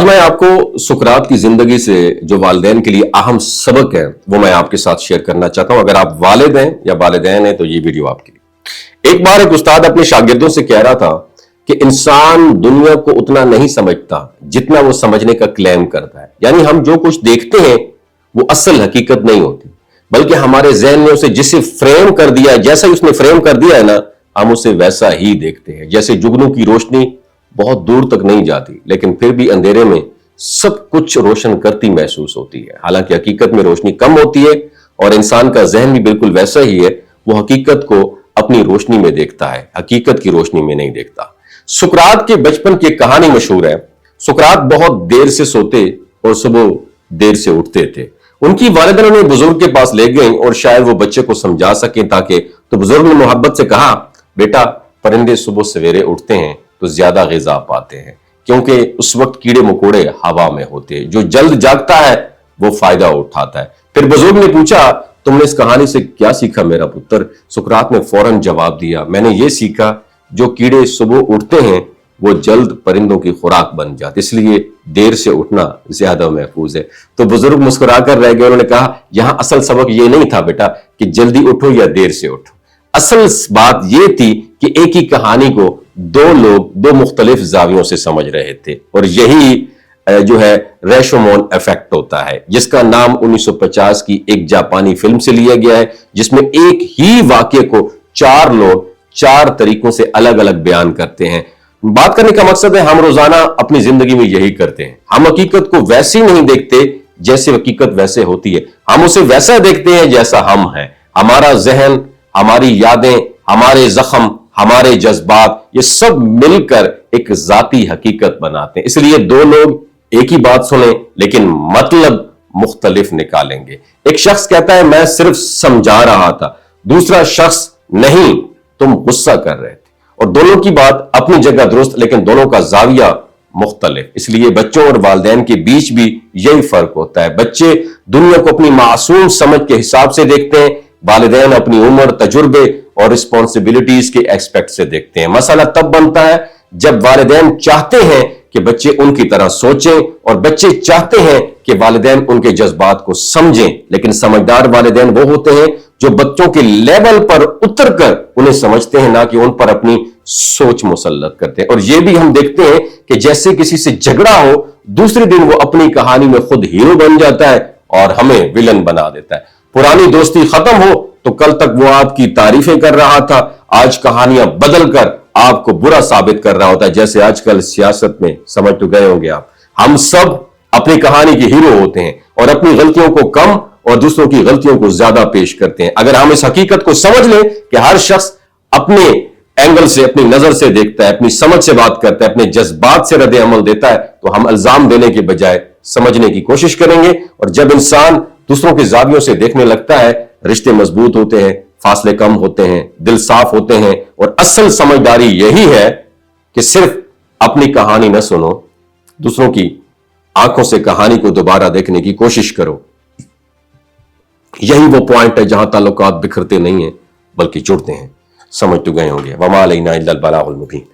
میں آپ کو सुकरात की जिंदगी से जो वालिदैन के लिए अहम सबक है वो मैं आपके साथ शेयर करना चाहता हूं। अगर आप वालिद हैं या वालिदैन हैं तो ये वीडियो आपके लिए। एक बार एक उस्ताद अपने शागिर्दों से कह रहा था कि इंसान दुनिया को उतना नहीं समझता जितना वो समझने का क्लेम करता है। यानी हम जो कुछ देखते हैं वो असल हकीकत नहीं होती, बल्कि हमारे जहन ने उसे जिसे फ्रेम कर दिया, जैसा ही उसने फ्रेम कर दिया है ना, हम उसे वैसा ही देखते हैं। जैसे जुगनू की रोशनी बहुत दूर तक नहीं जाती, लेकिन फिर भी अंधेरे में सब कुछ रोशन करती महसूस होती है। हालांकि हकीकत में रोशनी कम होती है और इंसान का जहन भी बिल्कुल वैसा ही है, वो हकीकत को अपनी रोशनी में देखता है, हकीकत की रोशनी में नहीं देखता। सुकरात के बचपन की कहानी मशहूर है। सुकरात बहुत देर से सोते और सुबह देर से उठते थे। उनकी वालिदा उन्हें बुजुर्ग के पास ले गई और शायद वो बच्चे को समझा सके ताकि, तो बुजुर्ग ने मोहब्बत से कहा, बेटा परिंदे सुबह सवेरे उठते हैं तो ज्यादा ग़िज़ा पाते हैं, क्योंकि उस वक्त कीड़े मकोड़े हवा में होते हैं। जो जल्द जागता है वो फायदा उठाता है। फिर बुजुर्ग ने पूछा, तुमने इस कहानी से क्या सीखा मेरा पुत्र? सुकरात ने फौरन जवाब दिया, मैंने ये सीखा जो कीड़े सुबह उठते हैं वो जल्द परिंदों की खुराक बन जाते, इसलिए देर से उठना ज्यादा महफूज है। तो बुजुर्ग मुस्कुराकर रह गए। उन्होंने कहा, यहां असल सबक ये नहीं था बेटा कि जल्दी उठो या देर से उठो। असल बात ये थी कि एक ही कहानी को दो लोग दो मुख्तलिफ जावियों से समझ रहे थे, और यही जो है रेशोमोन इफेक्ट होता है, जिसका नाम 1950 की एक जापानी फिल्म से लिया गया है, जिसमें एक ही वाक्य को चार लोग चार तरीकों से अलग अलग बयान करते हैं। बात करने का मकसद है, हम रोजाना अपनी जिंदगी में यही करते हैं। हम हकीकत को वैसी नहीं देखते जैसे हकीकत वैसे होती है, हम उसे वैसा देखते हैं जैसा हम हैं। हमारा जहन, हमारी यादें, हमारे जख्म, हमारे जज्बात, ये सब मिलकर एक जाती हकीकत बनाते हैं। इसलिए दो लोग एक ही बात सुने लेकिन मतलब मुख्तलिफ निकालेंगे। एक शख्स कहता है, मैं सिर्फ समझा रहा था। दूसरा शख्स, नहीं तुम गुस्सा कर रहे थे। और दोनों की बात अपनी जगह दुरुस्त, लेकिन दोनों का जाविया मुख्तलिफ। इसलिए बच्चों और वालिदैन के बीच भी यही फर्क होता है। बच्चे दुनिया को अपनी मासूम समझ के हिसाब से देखते हैं, वालिदैन अपनी उम्र, तजुर्बे और रिस्पॉन्सिबिलिटीज के एस्पेक्ट से देखते हैं। मसला तब बनता है जब वालिदैन चाहते हैं कि बच्चे उनकी तरह सोचें और बच्चे चाहते हैं कि वालिदैन उनके जज्बात को समझें। लेकिन समझदार वालिदैन वो होते हैं जो बच्चों के लेवल पर उतरकर उन्हें समझते हैं, ना कि उन पर अपनी सोच मुसल्लत करते हैं। और यह भी हम देखते हैं कि जैसे किसी से झगड़ा हो, दूसरे दिन वो अपनी कहानी में खुद हीरो बन जाता है और हमें विलन बना देता है। पुरानी दोस्ती खत्म हो तो कल तक वो आपकी तारीफें कर रहा था, आज कहानियां बदलकर आपको बुरा साबित कर रहा होता है। जैसे आजकल सियासत में, समझ तो गए होंगे आप, हम सब अपनी कहानी के हीरो होते हैं और अपनी गलतियों को कम और दूसरों की गलतियों को ज्यादा पेश करते हैं। अगर हम इस हकीकत को समझ लें कि हर शख्स अपने एंगल से, अपनी नजर से देखता है, अपनी समझ से बात करता है, अपने जज्बात से रद्द अमल देता है, तो हम इल्जाम देने के बजाय समझने की कोशिश करेंगे। और जब इंसान दूसरों के जावियों से देखने लगता है, रिश्ते मजबूत होते हैं, फासले कम होते हैं, दिल साफ होते हैं। और असल समझदारी यही है कि सिर्फ अपनी कहानी न सुनो, दूसरों की आंखों से कहानी को दोबारा देखने की कोशिश करो। यही वो पॉइंट है जहां ताल्लुकात बिखरते नहीं हैं बल्कि जुड़ते हैं। समझ तो गए होंगे। वमा अलैना इल्लल बलागुल मुबीन।